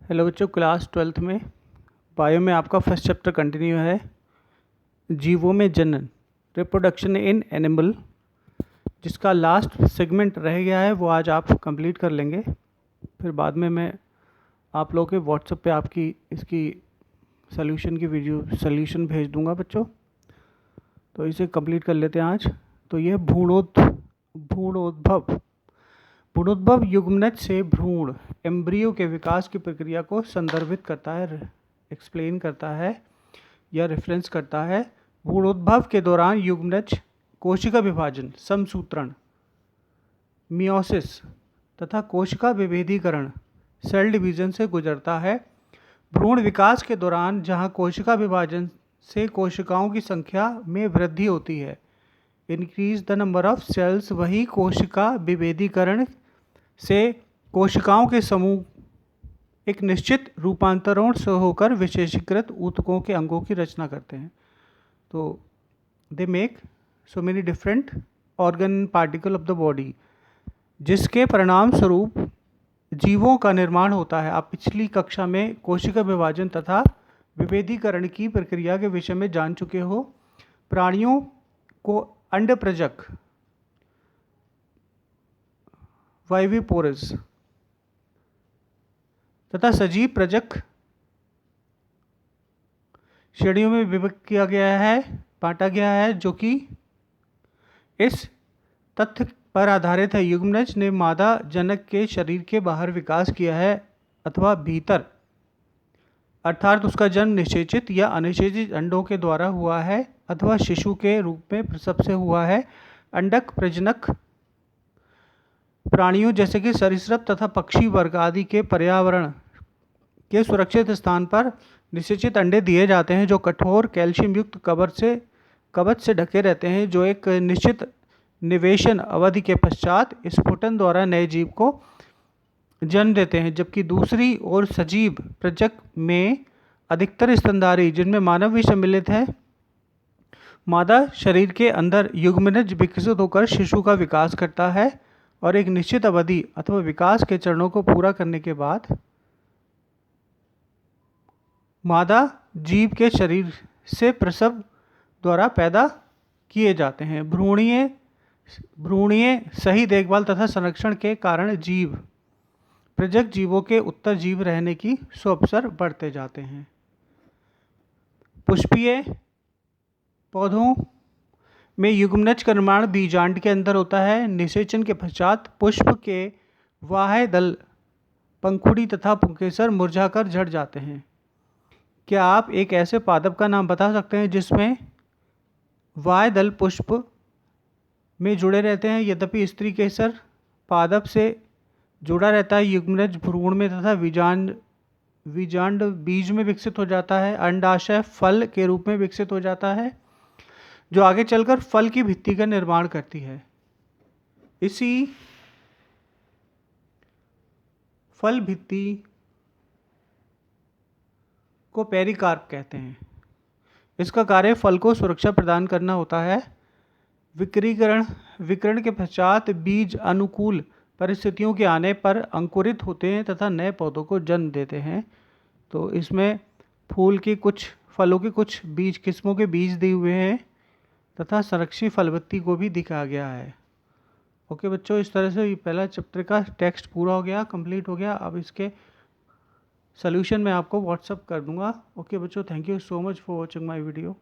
Hello बच्चों, class 12th में bio में आपका फर्स्ट चैप्टर कंटिन्यू है। जीवों में जनन, रिप्रोडक्शन इन एनिमल, जिसका लास्ट सेगमेंट रह गया है वो आज आप कंप्लीट कर लेंगे। फिर बाद में मैं आप लोगों के व्हाट्सएप पे आपकी इसकी सोल्यूशन की वीडियो सोल्यूशन भेज दूंगा बच्चों। तो इसे कंप्लीट कर लेते हैं आज। तो यह भ्रूणोद्भव युग्मनज से भ्रूण एम्ब्रियो के विकास की प्रक्रिया को संदर्भित करता है, एक्सप्लेन करता है या रेफरेंस करता है। भ्रूणोद्भव के दौरान युग्मनज कोशिका विभाजन, समसूत्रण, मियोसिस तथा कोशिका विभेदीकरण, सेल डिवीजन से गुजरता है। भ्रूण विकास के दौरान जहां कोशिका विभाजन से कोशिकाओं की संख्या में वृद्धि होती है, increase the number of cells, वही कोशिका विभेदीकरण से कोशिकाओं के समूह एक निश्चित रूपांतरण से होकर विशेषीकृत ऊतकों के अंगों की रचना करते हैं। तो they make so many different organ particle of the body, जिसके परिणाम स्वरूप जीवों का निर्माण होता है। आप पिछली कक्षा में कोशिका विभाजन तथा विभेदीकरण की प्रक्रिया के विषय में जान चुके हो। प्राणियों को अंडप्रजक, वाइविपोरस तथा सजीव प्रजक श्रेणियों में विभक्त किया गया है, बांटा गया है, जो कि इस तथ्य पर आधारित है युग्मनज ने मादा जनक के शरीर के बाहर विकास किया है अथवा भीतर, अर्थात उसका जन्म निषेचित या अनिषेचित अंडों के द्वारा हुआ है अथवा शिशु के रूप में प्रसव से हुआ है। अंडक प्रजनक प्राणियों जैसे कि सरीसृप तथा पक्षी वर्ग आदि के पर्यावरण के सुरक्षित स्थान पर निषेचित अंडे दिए जाते हैं, जो कठोर कैल्शियम युक्त कवच से ढके रहते हैं, जो एक निश्चित निवेशन अवधि के पश्चात स्फुटन द्वारा नए जीव को जन्म देते हैं। जबकि दूसरी ओर सजीव प्रजक में अधिकतर स्तनधारी, जिनमें मानव भी सम्मिलित है, मादा शरीर के अंदर युग्मनज विकसित होकर शिशु का विकास करता है और एक निश्चित अवधि अथवा विकास के चरणों को पूरा करने के बाद मादा जीव के शरीर से प्रसव द्वारा पैदा किए जाते हैं। भ्रूणीय सही देखभाल तथा संरक्षण के कारण जीव प्रजक जीवों के उत्तरजीव रहने की सुअवसर बढ़ते जाते हैं। पुष्पीय पौधों में युग्मनज का निर्माण बीजांड के अंदर होता है। निषेचन के पश्चात पुष्प के बाह्य दल, पंखुड़ी तथा पुंकेसर मुरझाकर झड़ जाते हैं। क्या आप एक ऐसे पादप का नाम बता सकते हैं जिसमें बाह्य दल पुष्प में जुड़े रहते हैं, यद्यपि स्त्री केसर पादप से जुड़ा रहता है, युग्मनज भ्रूण में तथा बीजांड बीज में विकसित हो जाता है, अंडाशय फल के रूप में विकसित हो जाता है, जो आगे चलकर फल की भित्ति का निर्माण करती है। इसी फल भित्ति को पेरिकार्प कहते हैं। इसका कार्य फल को सुरक्षा प्रदान करना होता है। विकिरण के पश्चात बीज अनुकूल परिस्थितियों के आने पर अंकुरित होते हैं तथा नए पौधों को जन्म देते हैं। तो इसमें फलों की कुछ बीज किस्मों के बीज दिए हुए हैं तथा संरक्षित फलवत्ती को भी दिखाया गया है। ओके बच्चों, इस तरह से ये पहला चैप्टर का टेक्स्ट पूरा हो गया, कंप्लीट हो गया। अब इसके सोल्यूशन मैं आपको व्हाट्सअप कर दूंगा। ओके बच्चों, thank you so much for watching my video.